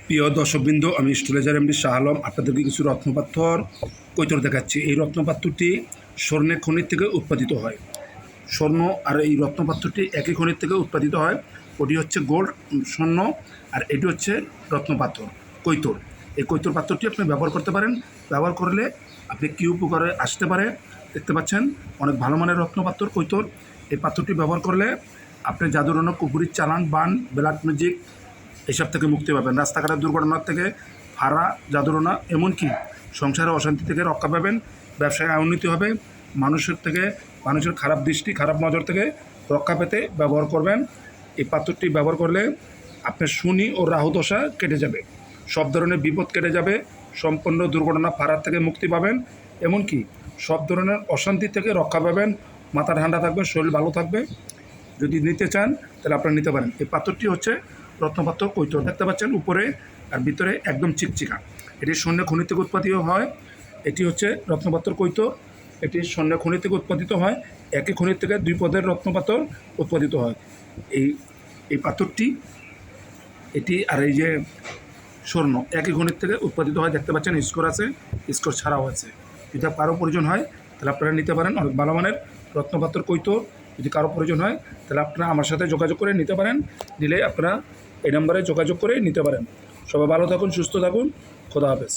প্রিয় দর্শকবৃন্দ, আমি স্টুলেজার এমডি শাহ আলম আপনাদেরকে কিছু রত্নপাথর কৈতর দেখাচ্ছি। এই রত্নপাথরটি স্বর্ণের খনির থেকে উৎপাদিত হয়। স্বর্ণ আর এই রত্নপাথরটি একই খনির থেকে উৎপাদিত হয়। ওটি হচ্ছে গোল্ড স্বর্ণ, আর এটি হচ্ছে রত্নপাথর কৈতর। এই কৈতর পাথরটি আপনি ব্যবহার করতে পারেন। ব্যবহার করলে আপনি কী উপকারে আসতে পারে দেখতে পাচ্ছেন। অনেক ভালো মানের রত্নপাথর কৈতর। এই পাথরটি ব্যবহার করলে আপনি জাদুরন্য, কুপুরির চালান, বান, ব্ল্যাক ম্যাজিক এসব থেকে মুক্তি পাবেন। রাস্তাঘাটের দুর্ঘটনার থেকে, ফাঁড়া, জাদুরনা, এমনকি সংসারে অশান্তি থেকে রক্ষা পাবেন। ব্যবসায় উন্নতি হবে। মানুষের খারাপ দৃষ্টি, খারাপ নজর থেকে রক্ষা পেতে ব্যবহার করবেন। এই পাথরটি ব্যবহার করলে আপনার শনি ও রাহু দশা কেটে যাবে। সব ধরনের বিপদ কেটে যাবে। সম্পূর্ণ দুর্ঘটনা, ফাঁড়ার থেকে মুক্তি পাবেন। এমনকি সব ধরনের অশান্তি থেকে রক্ষা পাবেন। মাথা ঠান্ডা থাকবে, শরীর ভালো থাকবে। যদি নিতে চান তাহলে আপনারা নিতে পারেন। এই পাথরটি হচ্ছে রত্নপাথর কৈতর। দেখতে পাচ্ছেন উপরে আর ভিতরে একদম চিকচিকা। এটি স্বর্ণের খনি থেকে উৎপাদিত হয়। এটি হচ্ছে রত্নপাথর কৈতর। এটি স্বর্ণের খনি থেকে উৎপাদিত হয়। একই খনির থেকে দুই পদের রত্নপাথর উৎপাদিত হয়। এই পাথরটি, এটি আর এই যে স্বর্ণ একই খনির থেকে উৎপাদিত হয়। দেখতে পাচ্ছেন স্কোর আছে, স্কোর ছাড়াও আছে। যদি কারো প্রয়োজন হয় তাহলে আপনারা নিতে পারেন। অনেক ভালো মানের রত্নপাথর কৈতর। যদি কারো প্রয়োজন হয় তাহলে আপনারা আমার সাথে যোগাযোগ করে নিতে পারেন। নিলে আপনারা এই নম্বরে যোগাযোগ করে নিতে পারেন। সবাই ভালো থাকুন, সুস্থ থাকুন। খোদা হাফেজ।